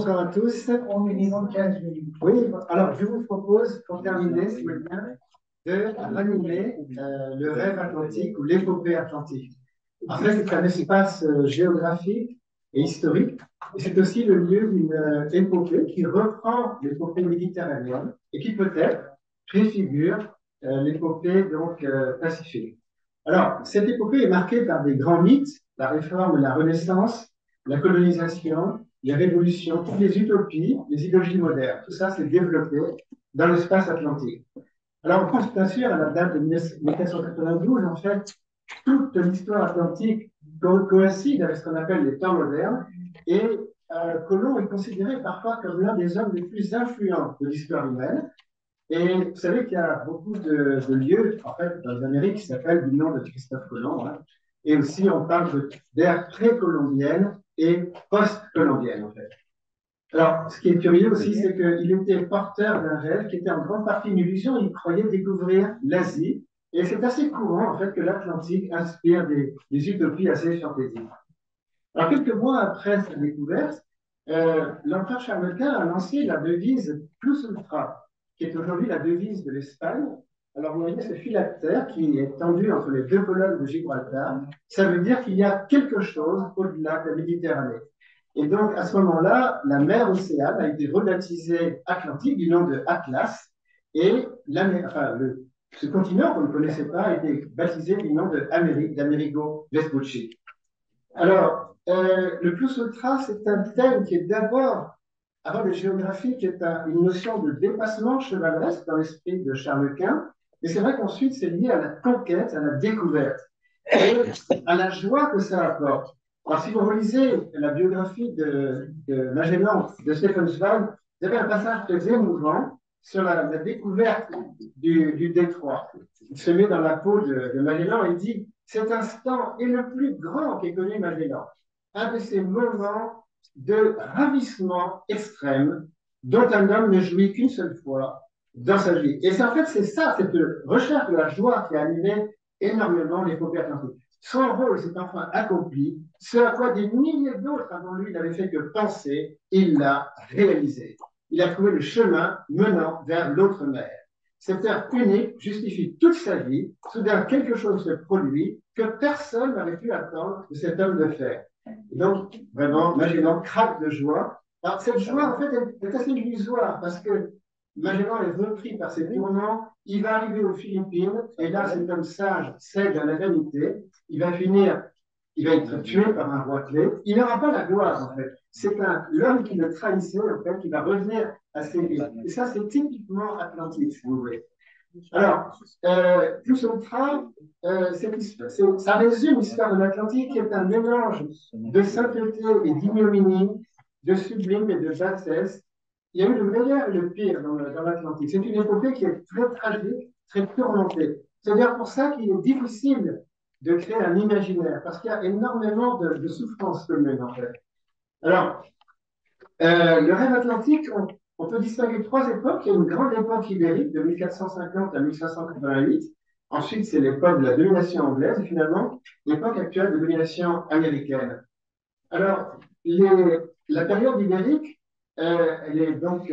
bonsoir à tous. On minimum 15 minutes. Oui, alors je vous propose, pour terminer, si vous voulez bien, de ranimer le rêve atlantique ou l'épopée atlantique. En fait, c'est un espace géographique et historique, et c'est aussi le lieu d'une épopée qui reprend l'épopée méditerranéenne et qui peut-être préfigure l'épopée donc pacifique. Alors, cette épopée est marquée par des grands mythes, la réforme, la Renaissance, la colonisation, les révolutions, toutes les utopies, les idéologies modernes. Tout ça s'est développé dans l'espace atlantique. Alors, on pense bien sûr à la date de 1492, en fait, toute l'histoire atlantique coïncide avec ce qu'on appelle les temps modernes, et Colomb est considéré parfois comme l'un des hommes les plus influents de l'histoire humaine. Et vous savez qu'il y a beaucoup de lieux, en fait, dans les Amériques qui s'appellent du nom de Christophe Colomb. Hein. Et aussi, on parle d'ère précolombienne et post-colombienne, en fait. Alors, ce qui est curieux aussi, c'est qu'il était porteur d'un rêve qui était en grande partie une illusion. Il croyait découvrir l'Asie. Et c'est assez courant, en fait, que l'Atlantique inspire des utopies assez fantaisiques. Alors, quelques mois après sa découverte, l'empereur Charles Quint a lancé la devise Plus Ultra, qui est aujourd'hui la devise de l'Espagne. Alors, vous voyez ce phylactère qui est tendu entre les deux colonnes de Gibraltar. Ça veut dire qu'il y a quelque chose au-delà de la Méditerranée. Et donc, à ce moment-là, la mer Océane a été rebaptisée Atlantique du nom de Atlas. Et ce continent qu'on ne connaissait pas a été baptisé du nom d'Amerigo Vespucci. Alors, le plus ultra, c'est un thème qui est d'abord, avant de géographie, qui est une notion de dépassement chevaleresque dans l'esprit de Charles Quint. Et c'est vrai qu'ensuite, c'est lié à la conquête, à la découverte, et à la joie que ça apporte. Alors, si vous relisez la biographie de Magellan, de Stefan Zweig, vous avez un passage très émouvant sur la découverte du détroit. Il se met dans la peau de Magellan et dit « Cet instant est le plus grand qu'ait connu Magellan. Un de ces moments de ravissement extrême dont un homme ne jouit qu'une seule fois dans sa vie. » Et en fait, c'est ça, cette recherche de la joie qui a animé énormément l'épopée atlantique. Son rôle s'est enfin accompli, ce à quoi des milliers d'autres avant lui n'avaient fait que penser, il l'a réalisé. Il a trouvé le chemin menant vers l'autre mer. Cette heure unique justifie toute sa vie. Soudain, quelque chose se produit que personne n'avait pu attendre de cet homme de fer. Et donc, vraiment, Magellan craque de joie. Alors, cette joie, en fait, est assez illusoire parce que Magellan est repris par ses tournants. Il va arriver aux Philippines et là, cet homme sage cède à la vanité. Il va être tué par un roi clé. Il n'aura pas la gloire, en fait. C'est l'homme qui le trahissait, en fait, qui va revenir à ses vies. Et ça, c'est typiquement atlantique, si vous voulez. Alors, Plus Ultra, ça résume l'histoire de l'Atlantique, qui est un mélange de sainteté et d'ignominie, de sublime et de bassesse. Il y a eu le meilleur et le pire dans l'Atlantique. C'est une épopée qui est très tragique, très tourmentée. C'est d'ailleurs pour ça qu'il est difficile de créer un imaginaire, parce qu'il y a énormément de souffrances communes, en fait. Alors, le rêve atlantique, on peut distinguer trois époques. Il y a une grande époque ibérique de 1450 à 1588. Ensuite, c'est l'époque de la domination anglaise et finalement, l'époque actuelle de domination américaine. Alors, la période ibérique, elle est donc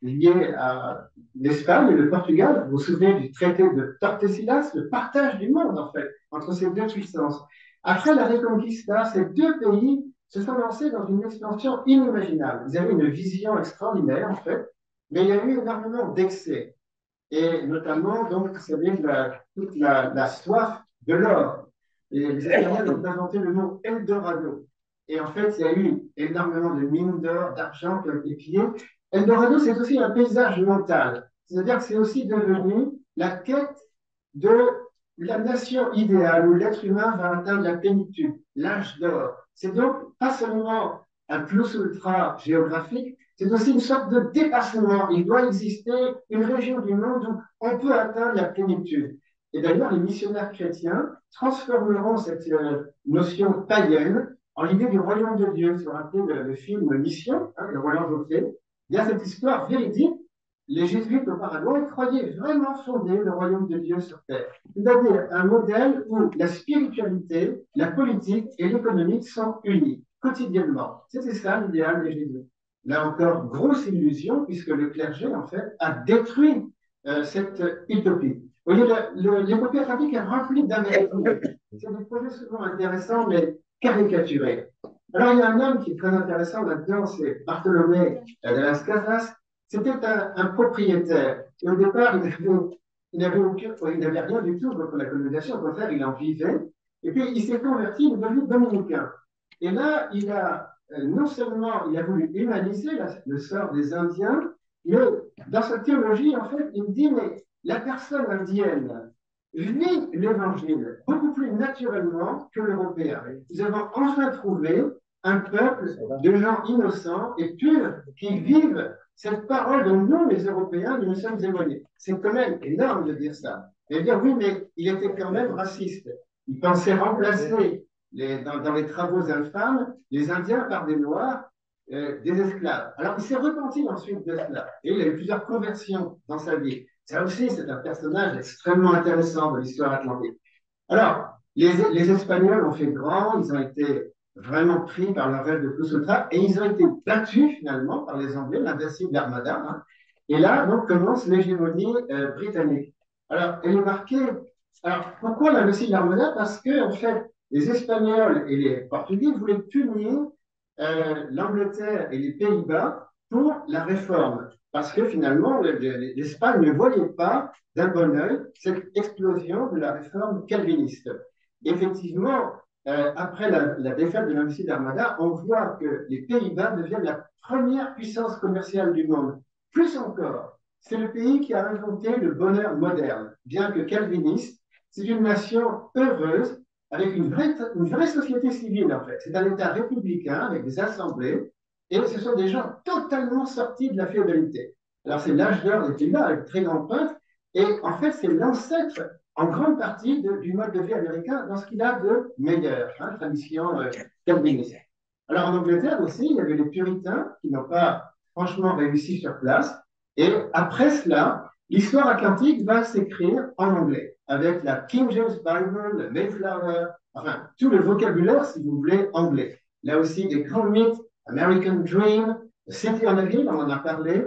liée à l'Espagne et le Portugal. Vous vous souvenez du traité de Tordesillas, le partage du monde, en fait, entre ces deux puissances. Après la Reconquista, ces deux pays se sont lancés dans une expansion inimaginable. Ils avaient une vision extraordinaire, en fait, mais il y a eu énormément d'excès. Et notamment, donc, vous savez, toute la soif de l'or. Et les Espagnols ont inventé le mot Eldorado. Et en fait, il y a eu énormément de mines d'or, d'argent qui ont été pillées. Eldorado, c'est aussi un paysage mental. C'est-à-dire que c'est aussi devenu la quête de la nation idéale où l'être humain va atteindre la plénitude, l'âge d'or. C'est donc pas seulement un plus ultra géographique, c'est aussi une sorte de dépassement. Il doit exister une région du monde où on peut atteindre la plénitude. Et d'ailleurs, les missionnaires chrétiens transformeront cette notion païenne en l'idée du royaume de Dieu. Vous vous rappelez le film Mission, hein, le Roland Joffé. Il y a cette histoire véridique. Les jésuites au Paraguay croyaient vraiment fonder le royaume de Dieu sur terre. C'est-à-dire un modèle où la spiritualité, la politique et l'économique sont unis quotidiennement. C'était ça l'idéal des jésuites. là encore, grosse illusion, puisque le clergé, en fait, a détruit cette utopie. Vous voyez, l'épopée atlantique est remplie d'Américains. C'est des projets souvent intéressants, mais caricaturés. Alors, il y a un homme qui est très intéressant là-dedans, c'est Bartolomé de las Casas. C'était un propriétaire. Et au départ, il n'avait rien du tout contre la colonisation. Au contraire, il en vivait. Et puis, il s'est converti, il est devenu dominicain. Et là, il a non seulement il a voulu humaniser le sort des Indiens, mais dans sa théologie, en fait, il dit, mais la personne indienne vit l'évangile beaucoup plus naturellement que l'Européen. Nous avons enfin trouvé un peuple de gens innocents et purs qui vivent cette parole dont nous, les Européens, nous nous sommes éloignés. C'est quand même énorme de dire ça. Et dire oui, mais il était quand même raciste. Il pensait remplacer dans les travaux infâmes les Indiens par des Noirs, des esclaves. Alors il s'est repenti ensuite de cela. Et il a eu plusieurs conversions dans sa vie. Ça aussi, c'est un personnage extrêmement intéressant de l'histoire atlantique. Alors, les Espagnols ont fait grand, ils ont été vraiment pris par leur rêve de Plus Ultra et ils ont été battus finalement par les Anglais, l'invincible Armada. Hein. Et là, donc, commence l'hégémonie britannique. Alors, elle est marquée. Alors, pourquoi l'invincible Armada? Parce que, en fait, les Espagnols et les Portugais voulaient punir l'Angleterre et les Pays-Bas pour la réforme. Parce que finalement, l'Espagne ne voyait pas d'un bon œil cette explosion de la réforme calviniste. Effectivement, après la défaite de l'invincible Armada, on voit que les Pays-Bas deviennent la première puissance commerciale du monde. Plus encore, c'est le pays qui a inventé le bonheur moderne. Bien que calviniste, c'est une nation heureuse avec une vraie société civile, en fait. C'est un État républicain avec des assemblées, et ce sont des gens totalement sortis de la féodalité. Alors, c'est l'âge d'or des Pays-Bas, avec très grand peintre, et en fait, c'est l'ancêtre, en grande partie, du mode de vie américain dans ce qu'il a de meilleur, hein, tradition calviniste. Alors, en Angleterre aussi, il y avait les puritains qui n'ont pas franchement réussi sur place, et après cela, l'histoire atlantique va s'écrire en anglais, avec la King James Bible, le Mayflower, enfin, tout le vocabulaire, si vous voulez, anglais. Là aussi, des grands mythes, American Dream, City on a Hill, on en a parlé,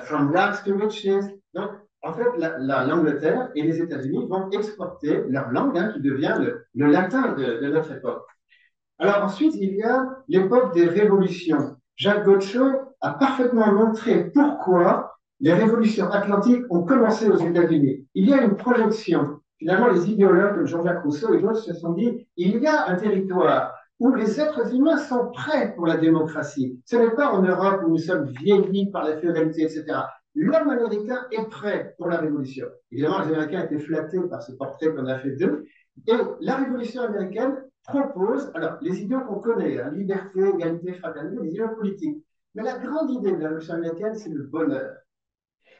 From Rags to Riches. Donc, en fait, l'Angleterre et les États-Unis vont exporter leur langue, hein, qui devient le latin de notre époque. Alors ensuite, il y a l'époque des révolutions. Jacques Godchaux a parfaitement montré pourquoi les révolutions atlantiques ont commencé aux États-Unis. Il y a une projection. Finalement, les idéologues comme Jean-Jacques Rousseau et d'autres se sont dit, il y a un territoire où les êtres humains sont prêts pour la démocratie. Ce n'est pas en Europe où nous sommes vieillis par la féodalité, etc. L'homme américain est prêt pour la révolution. Évidemment, les Américains étaient flattés par ce portrait qu'on a fait d'eux. Et la révolution américaine propose, alors, les idéaux qu'on connaît, hein, liberté, égalité, fraternité, les idéaux politiques. Mais la grande idée de la révolution américaine, c'est le bonheur.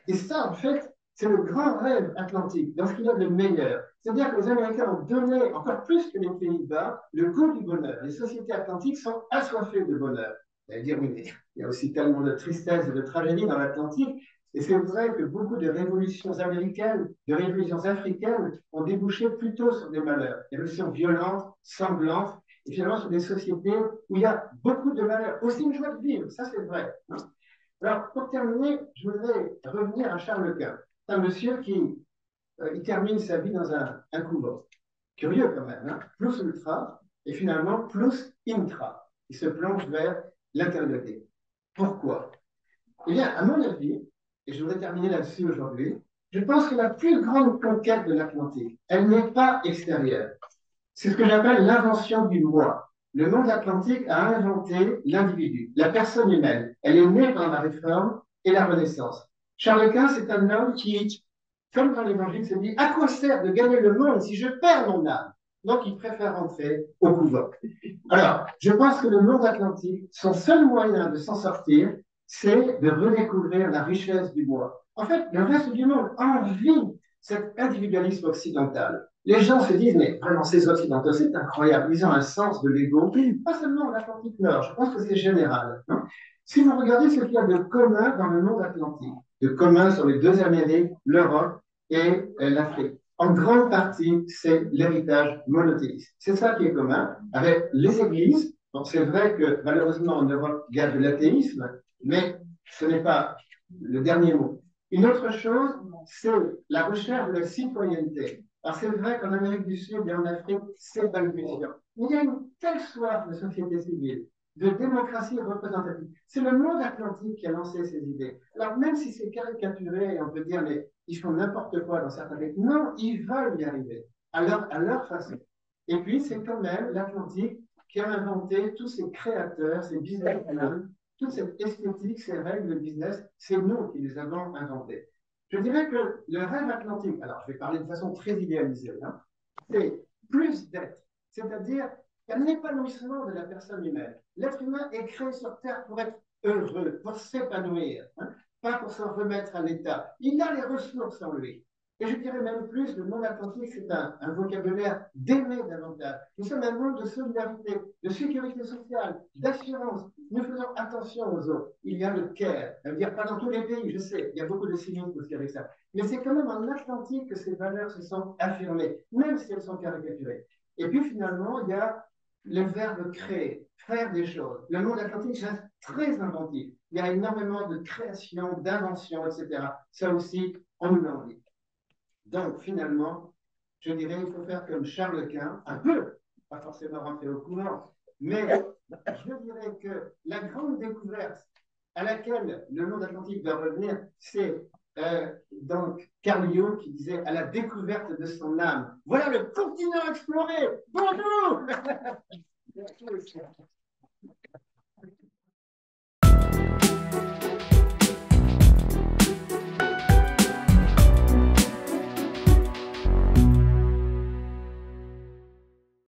Et ça, en fait, c'est le grand rêve atlantique, dans ce qu'il y a de meilleur. C'est-à-dire que les Américains ont donné, encore plus que les Pays-Bas, le goût du bonheur. Les sociétés atlantiques sont assoiffées de bonheur. Vous allez dire, oui, mais il y a aussi tellement de tristesse et de tragédie dans l'Atlantique. Et c'est vrai que beaucoup de révolutions américaines, de révolutions africaines ont débouché plutôt sur des malheurs. Des révolutions violentes, sanglantes, et finalement sur des sociétés où il y a beaucoup de malheurs. Aussi une joie de vivre, ça c'est vrai. Hein. Alors, pour terminer, je voudrais revenir à Charles Quint. C'est un monsieur qui il termine sa vie dans un couvent. Curieux quand même, hein? Plus ultra, et finalement plus intra. Il se plonge vers l'intériorité. Pourquoi? Eh bien, à mon avis, et je voudrais terminer là-dessus aujourd'hui, je pense que la plus grande conquête de l'Atlantique, elle n'est pas extérieure. C'est ce que j'appelle l'invention du moi. Le monde atlantique a inventé l'individu, la personne humaine. Elle est née dans la Réforme et la Renaissance. Charles Quint, c'est un homme qui, comme dans l'Évangile, se dit « À quoi sert de gagner le monde si je perds mon âme ?» Donc, il préfère rentrer au couvent. Alors, je pense que le monde atlantique, son seul moyen de s'en sortir, c'est de redécouvrir la richesse du moi. En fait, le reste du monde envie cet individualisme occidental. Les gens se disent, mais vraiment, ces Occidentaux, c'est incroyable, ils ont un sens de l'ego. Pas seulement en Atlantique Nord, je pense que c'est général. Hein. Si vous regardez ce qu'il y a de commun dans le monde atlantique, de commun sur les deux Amériques, l'Europe et l'Afrique, en grande partie, c'est l'héritage monothéiste. C'est ça qui est commun avec les églises. Donc c'est vrai que malheureusement en Europe, il y a de l'athéisme, Mais ce n'est pas le dernier mot. Une autre chose, c'est la recherche de la citoyenneté. Alors c'est vrai qu'en Amérique du Sud et en Afrique, c'est balbutiant. Il y a une telle soif de société civile, de démocratie représentative. C'est le monde atlantique qui a lancé ces idées. Alors même si c'est caricaturé, et on peut dire, mais ils font n'importe quoi dans certains pays, non, ils veulent y arriver, à leur façon. Et puis c'est quand même l'Atlantique qui a inventé tous ces créateurs, ces businessmen, toute cette esthétique, ces règles de business, c'est nous qui les avons inventées. Je dirais que le rêve atlantique, alors je vais parler de façon très idéalisée, hein, c'est plus d'être, c'est-à-dire un épanouissement de la personne humaine. L'être humain est créé sur Terre pour être heureux, pour s'épanouir, hein, pas pour se remettre à l'état. Il a les ressources en lui. Et je dirais même plus, le monde atlantique, c'est un vocabulaire d'aimer davantage. Nous sommes un monde de solidarité, de sécurité sociale, d'assurance. Nous faisons attention aux autres. Il y a le care. Ça veut dire pas dans tous les pays, je sais, il y a beaucoup de cynisme aussi avec ça. Mais c'est quand même en Atlantique que ces valeurs se sont affirmées, même si elles sont caricaturées. Et puis finalement, il y a le verbe créer, faire des choses. Le monde atlantique reste très inventif. Il y a énormément de création, d'invention, etc. Ça aussi, on nous l'en dit. Donc, finalement, je dirais qu'il faut faire comme Charles Quint, un peu, pas forcément rentrer au courant, mais je dirais que la grande découverte à laquelle le monde atlantique doit revenir, c'est donc Carl Jung qui disait à la découverte de son âme. Voilà le continent exploré. Bonjour.